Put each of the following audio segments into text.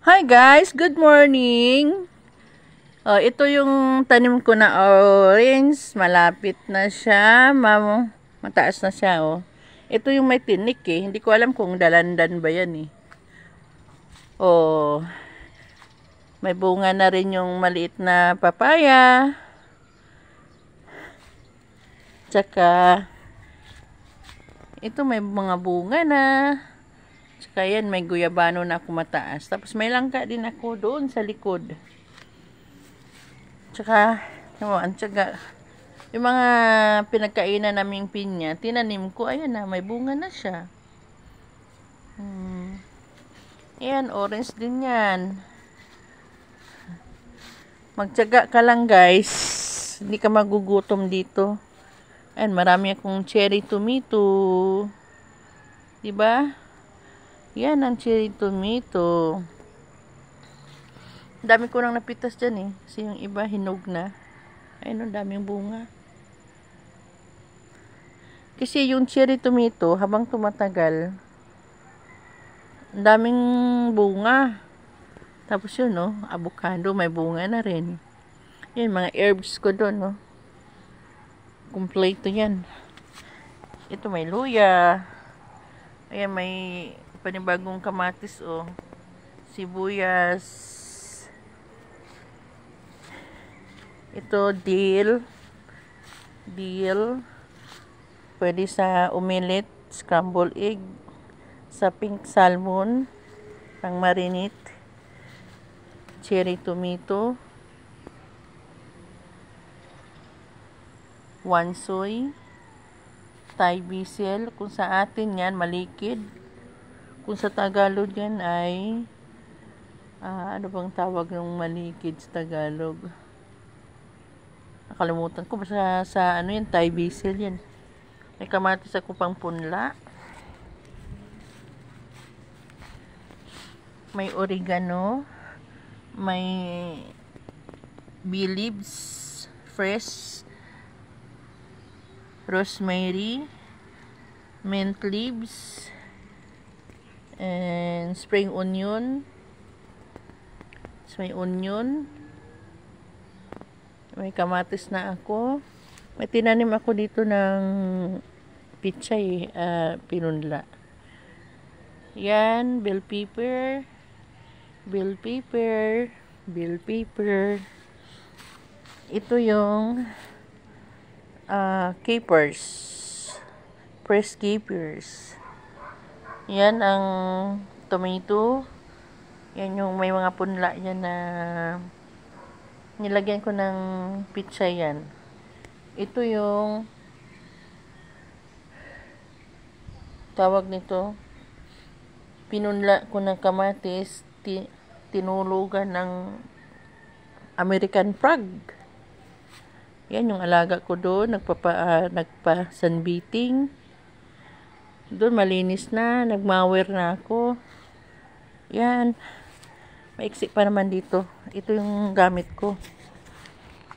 Hi guys, good morning. Ito yung tanim ko na orange, malapit na siya, mataas na siya oh. Ito yung may tinik eh, hindi ko alam kung dalandan ba yan eh. Oh, may bunga na rin yung maliit na papaya. Tsaka ito may mga bunga na. Tsaka yan, may guyabano na ako mataas. Tapos may langka din ako doon sa likod. Tsaka, yung mga pinagkainan naming pinya, tinanim ko, ayan na, may bunga na siya. Ayan, orange din yan. Magtyaga ka lang guys, hindi ka magugutom dito. Ayan, marami akong cherry tomato. Diba? Yan ang cherry tomato. Dami ko nang napitas dyan eh. Kasi yung iba hinog na. Ayun, ang daming bunga. Kasi yung cherry tomato, habang tumatagal, ang daming bunga. Tapos yun, no, avocado, may bunga na rin. Yan, mga herbs ko doon, no. Kompleto yan. Ito may luya. Ayan, may panibagong kamatis, oh. Sibuyas. Ito, dill. Pwede sa omelette, scrambled egg, sa pink salmon, pang marinate. Cherry tomato. Wansoy. Thai basil. Kung sa atin yan, malikid. Kung sa Tagalog yan ay, ano bang tawag ng malikid sa Tagalog? Nakalimutan ko. Basta sa ano yan, Thai basil yan. May kamatis ako pang punla. May oregano. May bay leaves. Fresh. Rosemary. Mint leaves. And spring onion. May onion. May kamatis na ako. May tinanim ako dito ng pichay, pinunla. Yan, bell pepper. Ito yung capers. Pressed capers. Yan ang tomato. Yan yung may mga punla yan na nilagyan ko ng pichay yan. Ito yung tawag nito, pinunla ko ng kamatis, tinulugan ng American frog. Yan yung alaga ko doon, nagpa-sunbathing. Doon malinis na, nagmower na ako. Yan. Maiksi pa naman dito. Ito yung gamit ko.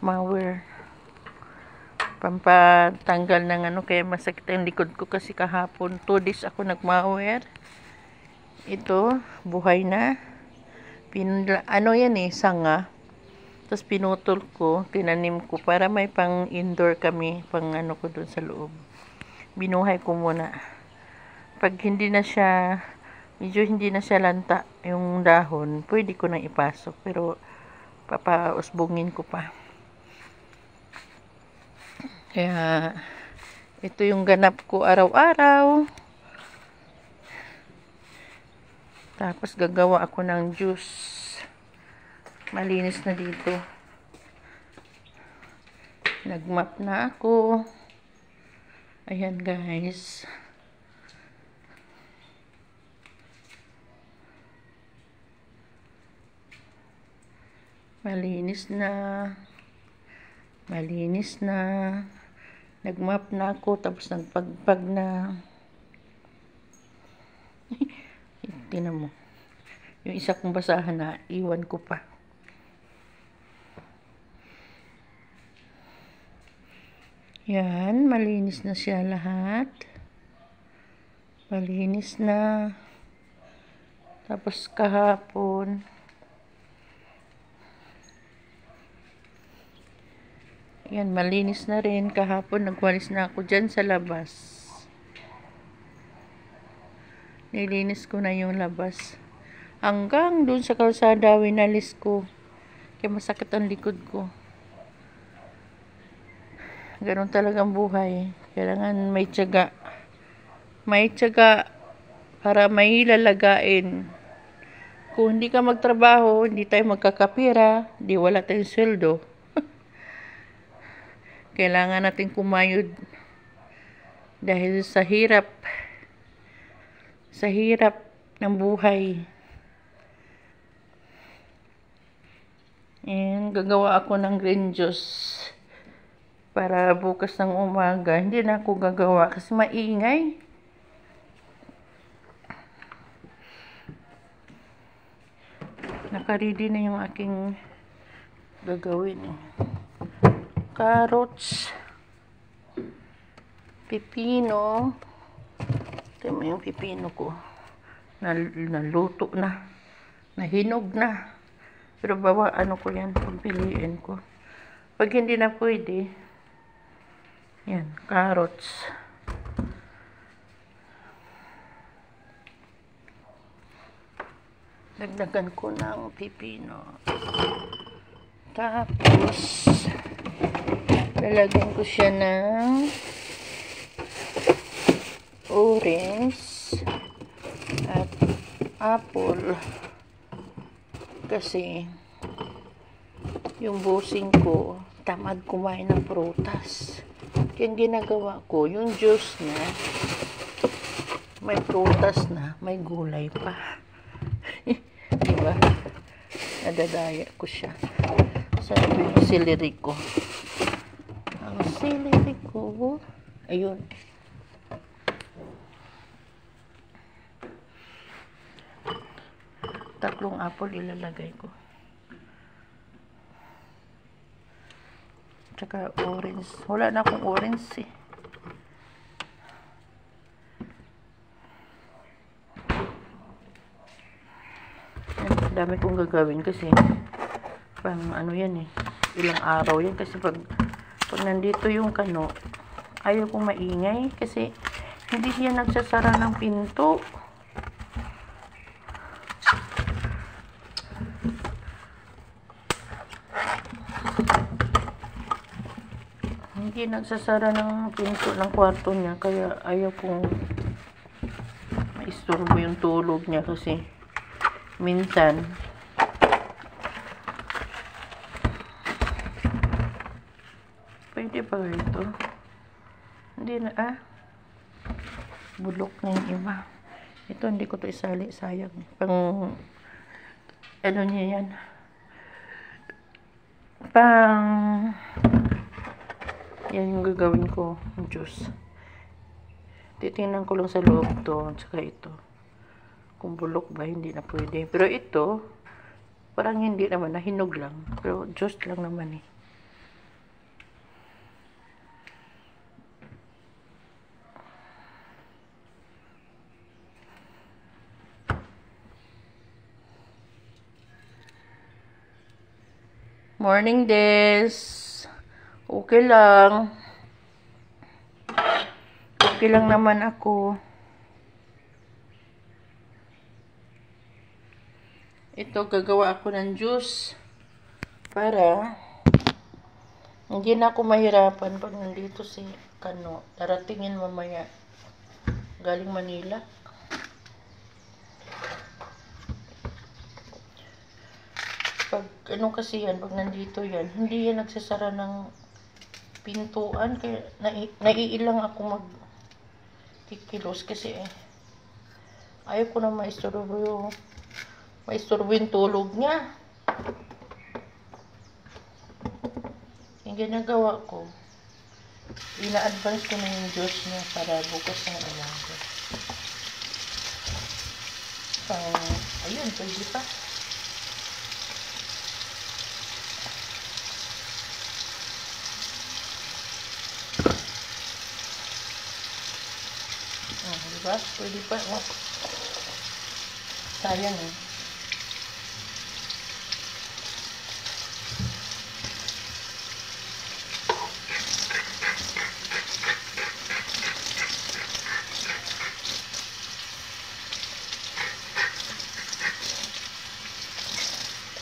Mower. Pampatanggal ng ano, kaya masakit ang likod ko kasi kahapon 2 days ako nagmower. Ito, buhay na. Ano yan eh, sanga. Tapos pinutol ko, tinanim ko para may pang indoor kami, pang ano ko doon sa loob. Binuhay ko muna. Pag hindi na siya, medyo hindi na siya lanta yung dahon, pwede ko nang ipasok. Pero papausbungin ko pa. Kaya, ito yung ganap ko araw-araw. Tapos, gagawa ako ng juice. Malinis na dito. Nagmap na ako. Ayan, guys. Malinis na. Nagmap na ako, tapos nagpagpag na. Tingnan mo. Yung isa kong basahan na, iwan ko pa. Yan, malinis na siya lahat. Malinis na. Tapos kahapon, Yan, malinis na rin. Kahapon, nagwalis na ako dyan sa labas. Nilinis ko na yung labas. Hanggang dun sa kalsada, winalis ko. Kaya masakit ang likod ko. Ganon talagang buhay. Kailangan may tiyaga. May tiyaga para may lalagain. Kung hindi ka magtrabaho, hindi tayo magkakapira, di wala tayong sweldo. Kailangan natin kumayod dahil sa hirap ng buhay. And gagawa ako ng green juice para bukas ng umaga. Hindi na ako gagawa kasi maingay. Nakaready na yung aking gagawin. Carrots, pipino. Ito mo yung pipino ko. Naluto na. Nahinog na. Pero ano ko yan, pagpiliin ko. Pag hindi na pwede, yan, carrots. Dagdagan ko ng pipino. Tapos, lalagyan ko siya ng orange at apple. Kasi, yung busing ko, tamad kumain ng prutas. Kaya ginagawa ko, yung juice na, may prutas na, may gulay pa. Diba? Nadadaya ko siya. Sabi yung celery ko. Ang celery ko, ayun. Tatlong apple ilalagay ko. Tsaka orange. Wala na akong orange eh. Dami kong gagawin kasi pang ano yan eh, ilang araw yan kasi pag nandito yung kano, ayaw kong maingay kasi hindi siya nagsasara ng pinto. Hindi nagsasara ng pinto ng kwarto niya kaya ayaw kong maisturbo yung tulog niya kasi minsan pwede pa ito. Hindi na bulok na yung iba. Ito hindi ko to isali, sayang. Pang ano niya yan. Yan yung gagawin ko, juice. Titingnan ko lang sa loob to, tsaka ito. Kung bulok ba, hindi na pwede. Pero ito, parang hindi naman, nahinog lang. Pero juice lang naman eh. Morning, Des. Okay lang. Okay lang naman ako. Ito, gagawa ako ng juice para hindi na ako mahirapan pag nandito si Kano. Daratingin mamaya galing Manila. Pag ano kasi yan, pag nandito yan, hindi yan nagsasara ng pintuan. Kaya naiilang ako magkikilos kasi ayaw ko na maisturbo yung tulog niya. Yung ginagawa ko, ina-advance ko na yung juice niya para bukas ng umaga. Ayun, pwede pa. Diba? Pwede pa. Sayang eh.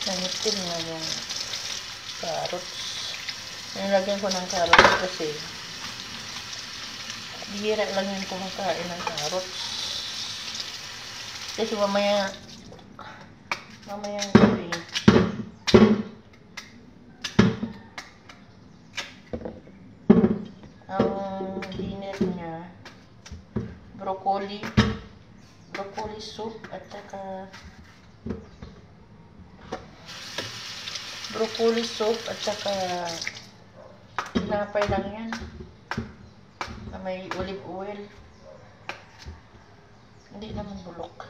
Nanitin nga yung carrots. Nilagyan ko ng carrots kasi bihira lang yung kumakain ng carrots. Kasi mamayang gabi ang dinner niya broccoli soup at saka tinapay lang yan na may olive oil, hindi naman bulok.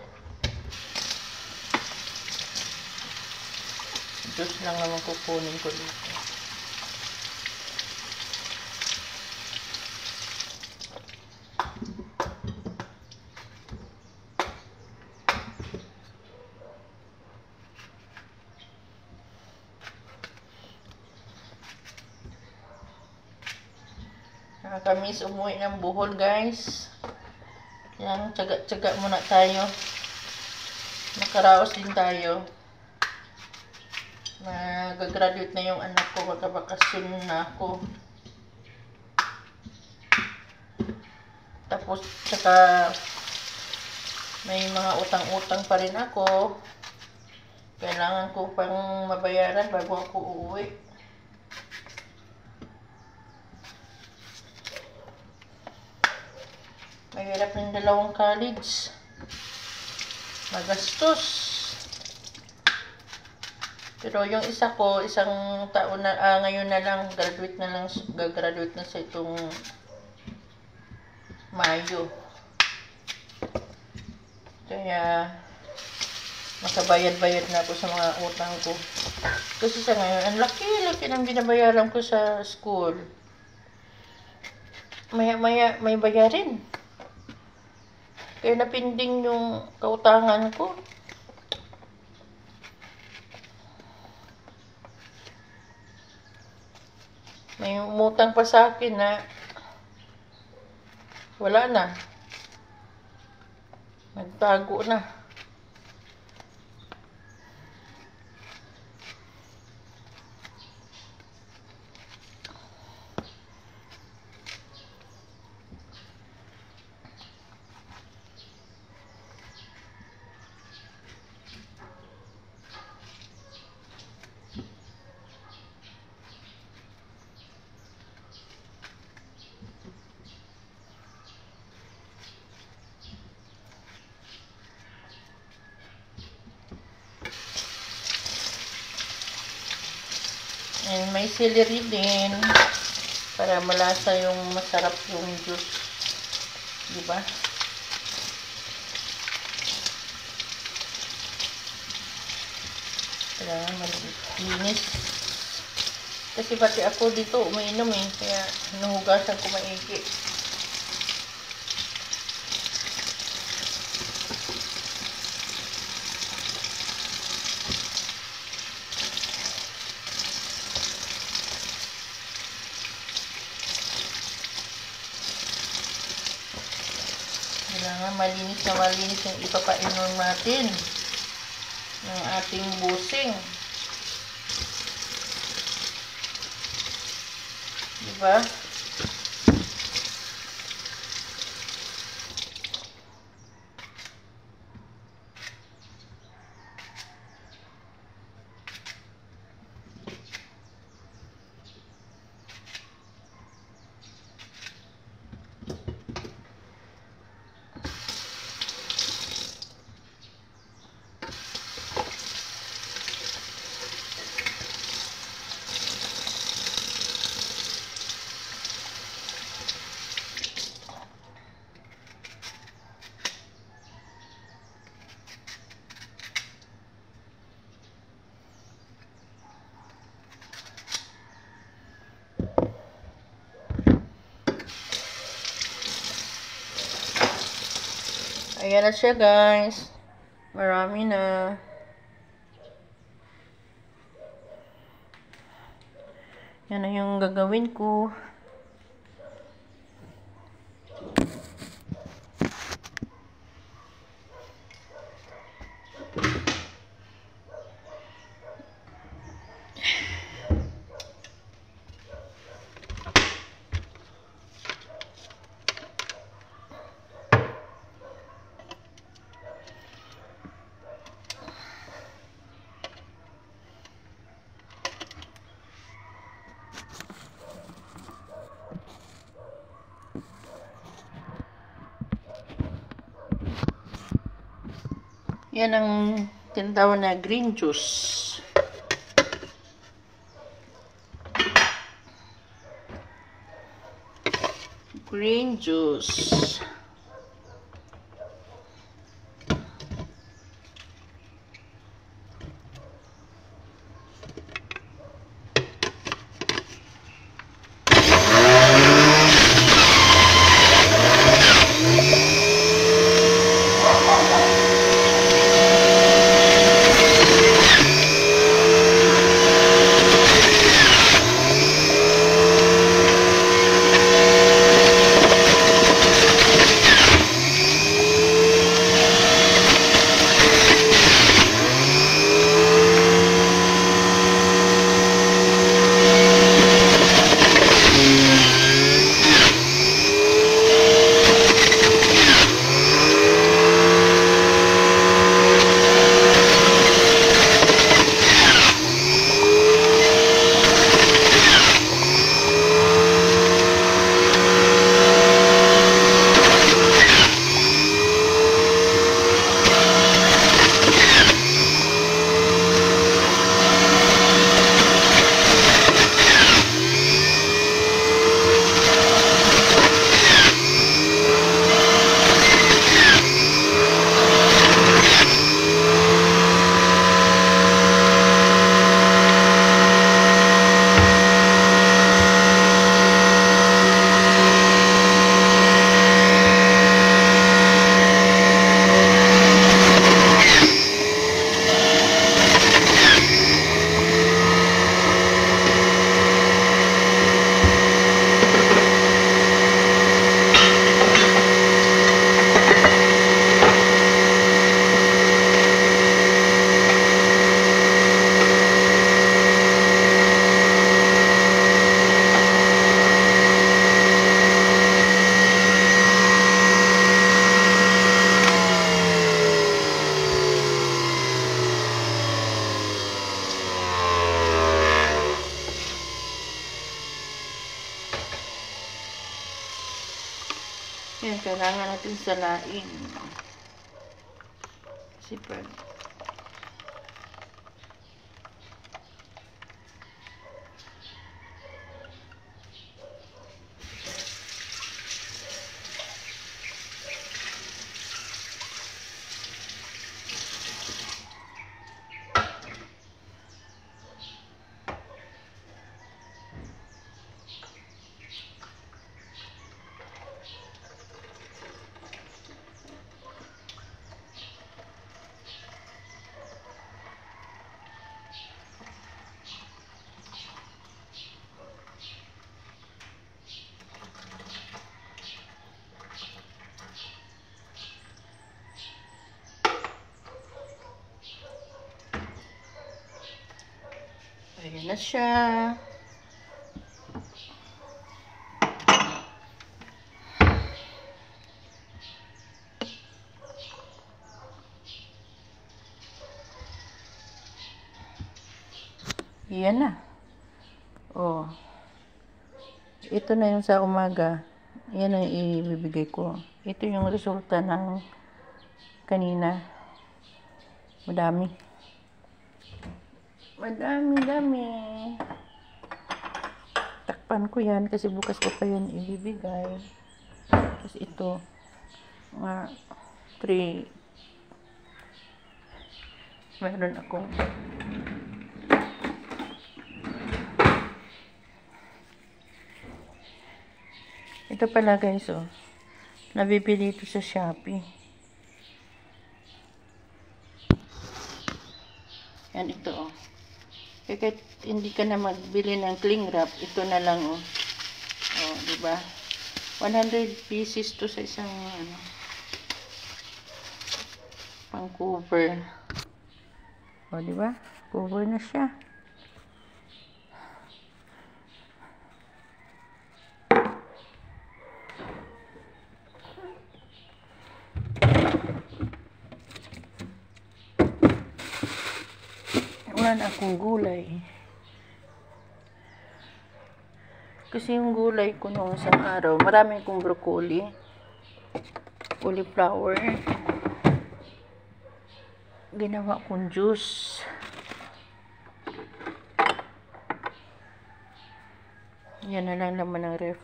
Juice lang naman kukunin ko dito. Nakakamiss umuwi ng Bohol, guys. Yan, tsaga-tsaga muna tayo. Nakaraos din tayo. Mag-graduate na yung anak ko, magkabakasyon na ako. Tapos, tsaka may mga utang-utang pa rin ako. Kailangan ko pang mabayaran bago ako uuwi. Mahirap ng dalawang college. Magastos. Pero yung isa ko, isang taon na, ngayon na lang, gagraduate na sa itong Mayo. Kaya, makabayad-bayad na ako sa mga utang ko. Kasi sa ngayon, ang laki-laki ng binabayaran ko sa school. Maya-maya, may bayarin. Kaya napinding yung kautangan ko. May umutang pa sa akin na wala na. Nagtago na. And may celery din para malasa yung masarap yung juice. Diba? Kailangan malinis. Kasi pati ako dito umiinom eh. Kaya hinuhugasan ko maigi. Kailangan malinis yung ipapainom natin ng ating busing. Diba? Ayan na siya, guys. Marami na. Yan na yung gagawin ko. Yan ang tinatawag na green juice. Green juice. Yan, kailangan natin salain. Kasi pag ayan na siya. Yan na. Oh. Ito na yung sa umaga. Yan ang ibibigay ko. Ito yung resulta ng kanina. Madami. Madami. Takpan ko yan kasi bukas ko pa yan ibibigay. Tapos ito. Mga 3. Meron akong ito pala guys, oh. Nabibili ito sa Shopee. Yan ito, oh. Kahit hindi ka na magbili ng cling wrap, ito na lang, oh. Oh, di ba? 100 pieces to sa isang ano, pang cover. Oh, di ba? Cover na siya. Wala na akong gulay. Kasi yung gulay ko noong isang araw, marami akong broccoli, cauliflower, ginawa kong juice. Yan na lang naman ang ref.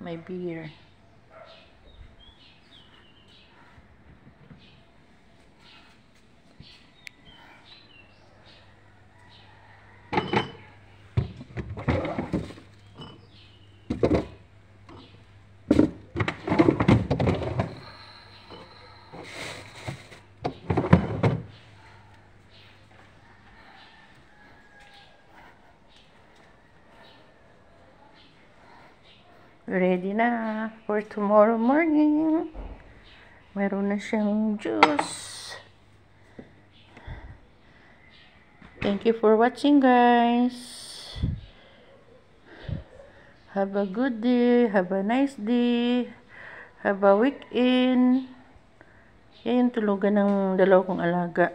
May beer. Ready na for tomorrow morning. Meron na siyang juice. Thank you for watching, guys. Have a good day. Have a nice day. Have a weekend. Yan yung tulugan ng dalawa kong alaga.